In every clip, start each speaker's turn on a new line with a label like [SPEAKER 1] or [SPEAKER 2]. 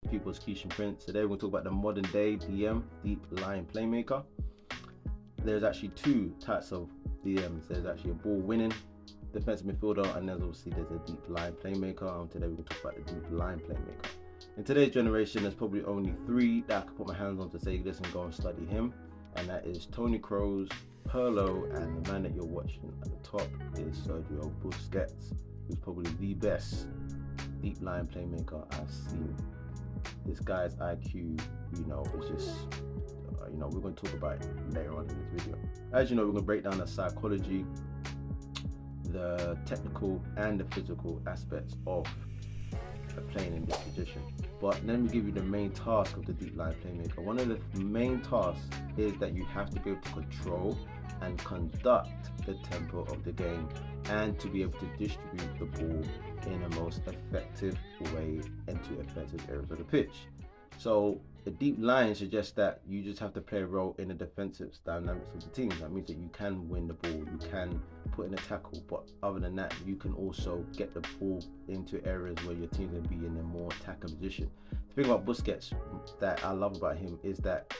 [SPEAKER 1] People's Keishan Prince. Today we're going to talk about the modern day DM, deep line playmaker. There's actually two types of DMs. There's actually a ball winning defensive midfielder, and there's a deep line playmaker. And today we're going to talk about the deep line playmaker. In today's generation, there's probably only three that I can put my hands on to say, listen, go and study him. And that is Toni Kroos, Pirlo, and the man that you're watching at the top is Sergio Busquets, who's probably the best deep line playmaker I've seen. This guy's IQ, is just, we're going to talk about it later on in this video. As you know, we're going to break down the psychology, the technical, and the physical aspects of playing in this position. But let me give you the main task of the deep line playmaker. One of the main tasks is that you have to be able to control and conduct the tempo of the game, and to be able to distribute the ball in the most effective way into effective areas of the pitch. So the deep line suggests that you just have to play a role in the defensive dynamics of the team. That means that you can win the ball, you can put in a tackle, but other than that, you can also get the ball into areas where your team can be in a more attacking position. The thing about Busquets that I love about him is that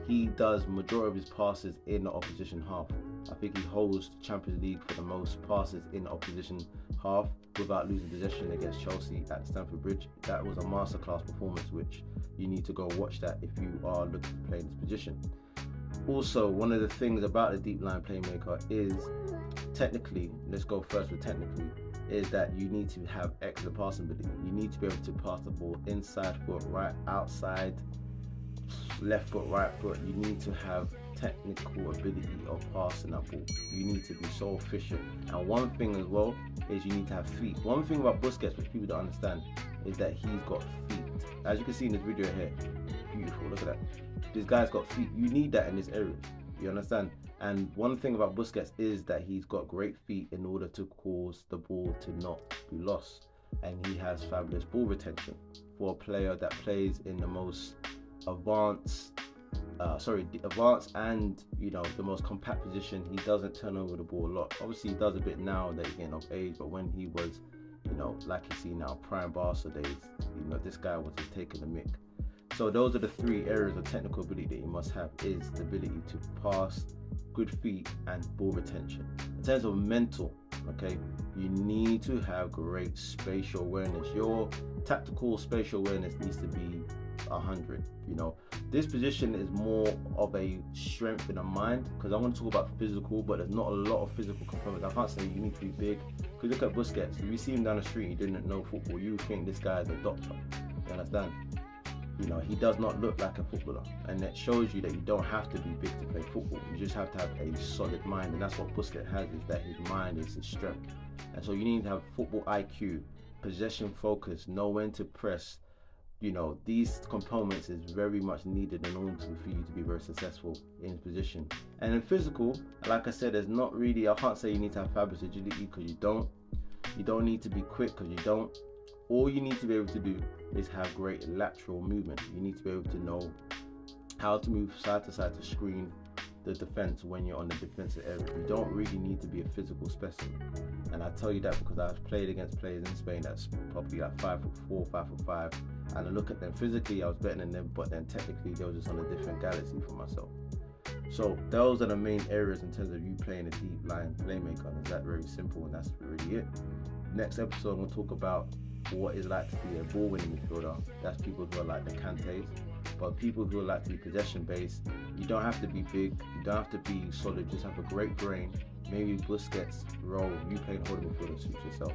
[SPEAKER 1] he does majority of his passes in the opposition half. I think he holds the Champions League for the most passes in the opposition half without losing possession against Chelsea at Stamford Bridge. That was a masterclass performance, which you need to go watch that if you are looking to play in this position. Also, one of the things about the deep line playmaker is technically, let's go first with technically, is that you need to have excellent passing ability. You need to be able to pass the ball inside foot, right, outside, left foot, right foot. You need to have technical ability of passing that ball. You need to be so efficient. And one thing as well is you need to have feet. One thing about Busquets, which people don't understand, is that he's got feet. As you can see in this video here, beautiful, look at that. This guy's got feet. You need that in this area, you understand? And one thing about Busquets is that he's got great feet in order to cause the ball to not be lost. And he has fabulous ball retention. For a player that plays in the most advanced and the most compact position, he doesn't turn over the ball a lot. Obviously he does a bit now that he's getting of age, but when he was like you see now, prime Barca days, this guy was just taking the mick. So those are the three areas of technical ability that you must have: is the ability to pass, good feet, and ball retention. In terms of mental, okay, you need to have great spatial awareness. Your tactical spatial awareness needs to be 100. This position is more of a strength in the mind, because I want to talk about physical, but there's not a lot of physical components. I can't say you need to be big. Because look at Busquets. If you see him down the street, you didn't know football, you think this guy is a doctor. You understand? He does not look like a footballer, and that shows you that you don't have to be big to play football. You just have to have a solid mind, and that's what Busquets has, is that his mind is his strength. And so you need to have football IQ, possession focus, know when to press. These components is very much needed in order for you to be very successful in his position. And in physical, like I said, there's not really, I can't say you need to have fabulous agility, because you don't. You don't need to be quick, because you don't. All you need to be able to do is have great lateral movement. You need to be able to know how to move side to side to screen the defense when you're on the defensive area. You don't really need to be a physical specimen. And I tell you that because I've played against players in Spain that's probably like 5'4", 5'5", and I look at them physically, I was better than them, but then technically they were just on a different galaxy for myself. So those are the main areas in terms of you playing a deep line playmaker, and it's that very simple, and that's really it. Next episode, I'm going to talk about what it's like to be a ball winning midfielder. That's people who are like the Kantés. But people who are like to be possession based, you don't have to be big, you don't have to be solid, just have a great brain. Maybe Busquets' role, you playing holding midfielder, suits yourself.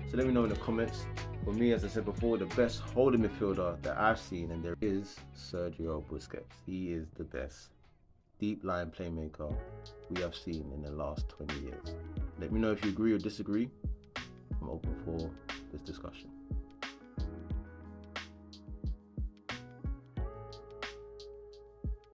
[SPEAKER 1] So let me know in the comments. For me, as I said before, the best holding midfielder that I've seen, and there is Sergio Busquets. He is the best deep line playmaker we have seen in the last 20 years. Let me know if you agree or disagree. I'm open for this discussion.